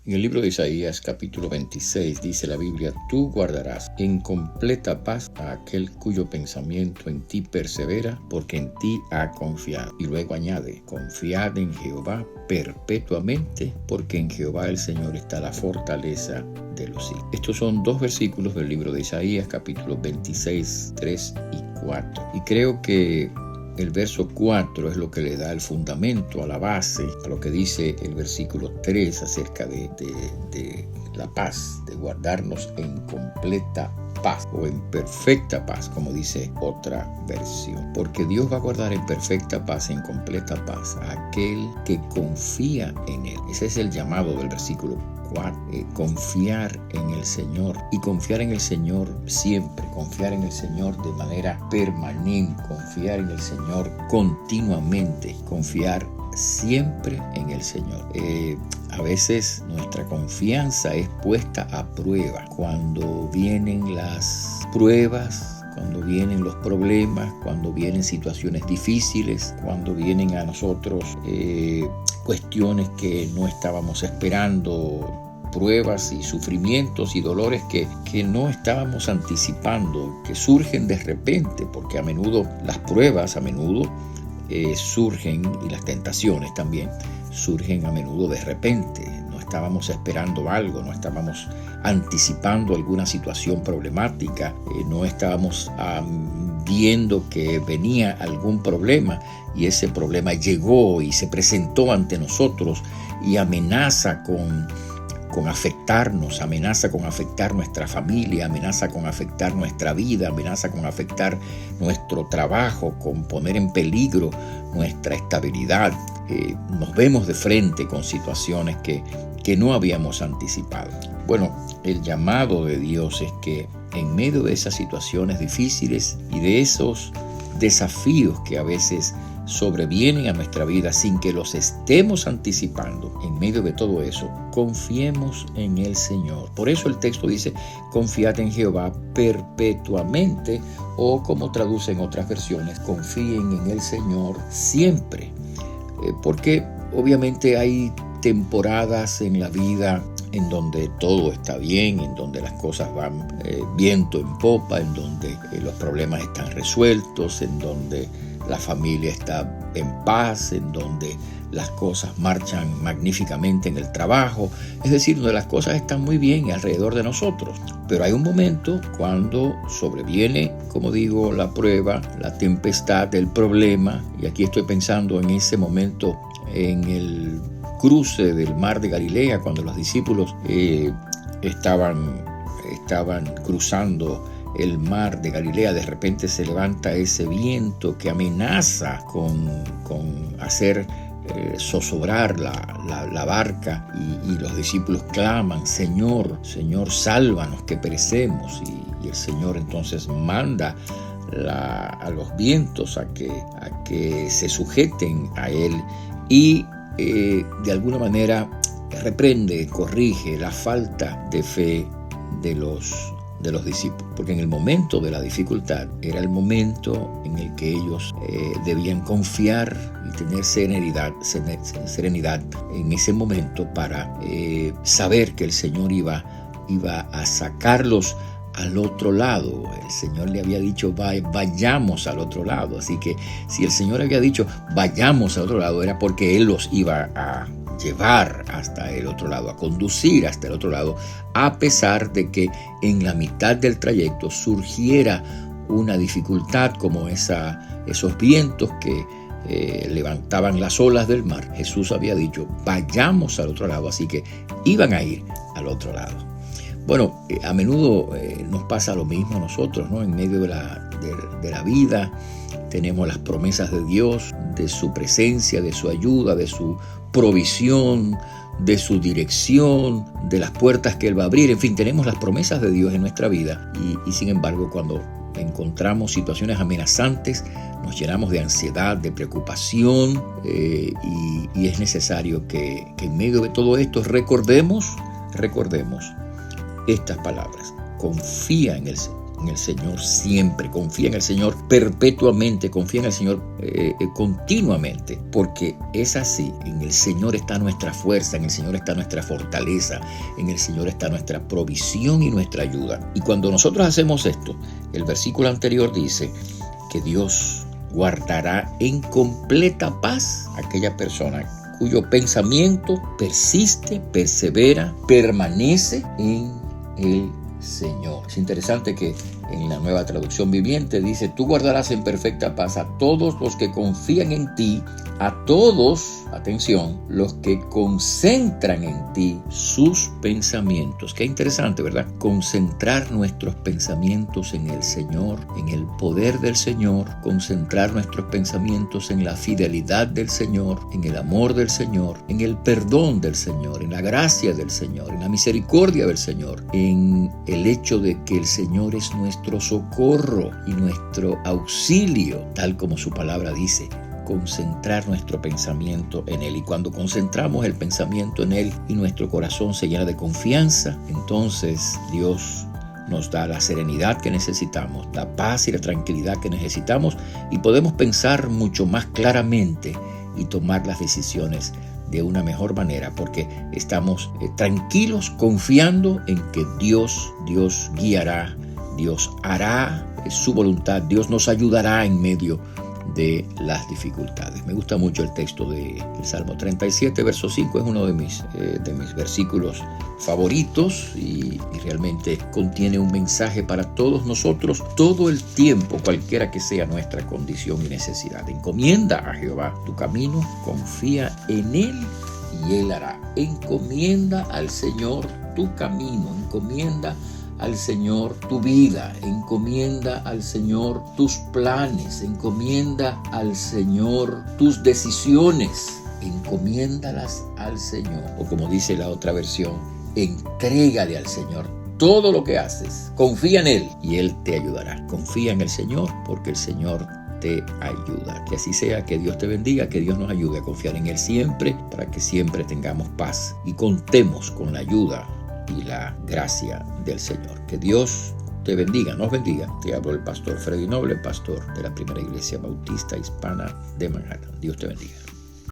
En el libro de Isaías, capítulo 26, dice la Biblia: tú guardarás en completa paz a aquel cuyo pensamiento en ti persevera, porque en ti ha confiado. Y luego añade: confiad en Jehová perpetuamente, porque en Jehová el Señor está la fortaleza de los hijos. Estos son dos versículos del libro de Isaías, capítulo 26, 3 y 4. Y creo que el verso 4 es lo que le da el fundamento, a la base, a lo que dice el versículo 3 acerca de la paz, de guardarnos en completa paz o en perfecta paz, como dice otra versión. Porque Dios va a guardar en perfecta paz, en completa paz, a aquel que confía en Él. Ese es el llamado del versículo 4, confiar en el Señor, y confiar en el Señor siempre, confiar en el Señor de manera permanente, confiar en el Señor continuamente, confiar siempre en el Señor. A veces nuestra confianza es puesta a prueba cuando vienen las pruebas, cuando vienen los problemas, cuando vienen situaciones difíciles, cuando vienen a nosotros cuestiones que no estábamos esperando, pruebas y sufrimientos y dolores que no estábamos anticipando, que surgen de repente, porque a menudo las pruebas surgen, y las tentaciones también surgen a menudo de repente. No estábamos esperando algo, no estábamos anticipando alguna situación problemática, no estábamos viendo que venía algún problema, y ese problema llegó y se presentó ante nosotros y amenaza con afectarnos, amenaza con afectar nuestra familia, amenaza con afectar nuestra vida, amenaza con afectar nuestro trabajo, con poner en peligro nuestra estabilidad. Nos vemos de frente con situaciones que no habíamos anticipado. Bueno, el llamado de Dios es que en medio de esas situaciones difíciles y de esos desafíos que a veces sobrevienen a nuestra vida sin que los estemos anticipando, en medio de todo eso, confiemos en el Señor. Por eso el texto dice: confiad en Jehová perpetuamente, o como traducen otras versiones, confíen en el Señor siempre. Porque obviamente hay temporadas en la vida en donde todo está bien, en donde las cosas van viento en popa, en donde los problemas están resueltos, en donde la familia está en paz, en donde las cosas marchan magníficamente en el trabajo, es decir, donde las cosas están muy bien alrededor de nosotros. Pero hay un momento cuando sobreviene, como digo, la prueba, la tempestad, el problema, y aquí estoy pensando en ese momento en el cruce del mar de Galilea, cuando los discípulos estaban cruzando el mar de Galilea. De repente se levanta ese viento que amenaza con hacer zozobrar la barca, y los discípulos claman: Señor, Señor, sálvanos que perecemos. Y el Señor entonces manda a los vientos a que se sujeten a Él, y de alguna manera reprende, corrige la falta de fe de los discípulos, porque en el momento de la dificultad era el momento en el que ellos debían confiar y tener serenidad en ese momento para saber que el Señor iba a sacarlos al otro lado. El Señor le había dicho: vayamos al otro lado. Así que si el Señor había dicho vayamos al otro lado, era porque Él los iba a llevar hasta el otro lado, a conducir hasta el otro lado, a pesar de que en la mitad del trayecto surgiera una dificultad como esos vientos que levantaban las olas del mar. Jesús había dicho: vayamos al otro lado, así que iban a ir al otro lado. Bueno, a menudo nos pasa lo mismo a nosotros, ¿no? En medio de la vida tenemos las promesas de Dios, de su presencia, de su ayuda, de su provisión, de su dirección, de las puertas que Él va a abrir. En fin, tenemos las promesas de Dios en nuestra vida, y sin embargo, cuando encontramos situaciones amenazantes, nos llenamos de ansiedad, de preocupación, y es necesario que en medio de todo esto recordemos estas palabras: confía en el Señor. en el Señor siempre, confía en el Señor perpetuamente, confía en el Señor continuamente, porque es así. En el Señor está nuestra fuerza, en el Señor está nuestra fortaleza, en el Señor está nuestra provisión y nuestra ayuda. Y cuando nosotros hacemos esto, el versículo anterior dice que Dios guardará en completa paz a aquella persona cuyo pensamiento persiste, persevera, permanece en el Señor. Es interesante que en la Nueva Traducción Viviente dice: tú guardarás en perfecta paz a todos los que confían en ti, a todos, atención, los que concentran en ti sus pensamientos. Qué interesante, ¿verdad? Concentrar nuestros pensamientos en el Señor, en el poder del Señor, concentrar nuestros pensamientos en la fidelidad del Señor, en el amor del Señor, en el perdón del Señor, en la gracia del Señor, en la misericordia del Señor, en el hecho de que el Señor es nuestro socorro y nuestro auxilio, tal como su palabra dice. Concentrar nuestro pensamiento en Él, y cuando concentramos el pensamiento en Él y nuestro corazón se llena de confianza, entonces Dios nos da la serenidad que necesitamos, la paz y la tranquilidad que necesitamos, y podemos pensar mucho más claramente y tomar las decisiones de una mejor manera, porque estamos tranquilos, confiando en que Dios guiará, Dios hará su voluntad, Dios nos ayudará en medio de las dificultades. Me gusta mucho el texto del Salmo 37, verso 5, es uno de mis versículos favoritos y realmente contiene un mensaje para todos nosotros todo el tiempo, cualquiera que sea nuestra condición y necesidad. Encomienda a Jehová tu camino, confía en Él y Él hará. Encomienda al Señor tu camino, encomienda al Señor tu vida, encomienda al Señor tus planes, encomienda al Señor tus decisiones, encomiéndalas al Señor. O como dice la otra versión, entrégale al Señor todo lo que haces, confía en Él y Él te ayudará. Confía en el Señor porque el Señor te ayuda. Que así sea, que Dios te bendiga, que Dios nos ayude a confiar en Él siempre, para que siempre tengamos paz y contemos con la ayuda y la gracia del Señor. Que Dios te bendiga, nos bendiga. Te hablo el pastor Freddy Noble, pastor de la Primera Iglesia Bautista Hispana de Manhattan. Dios te bendiga.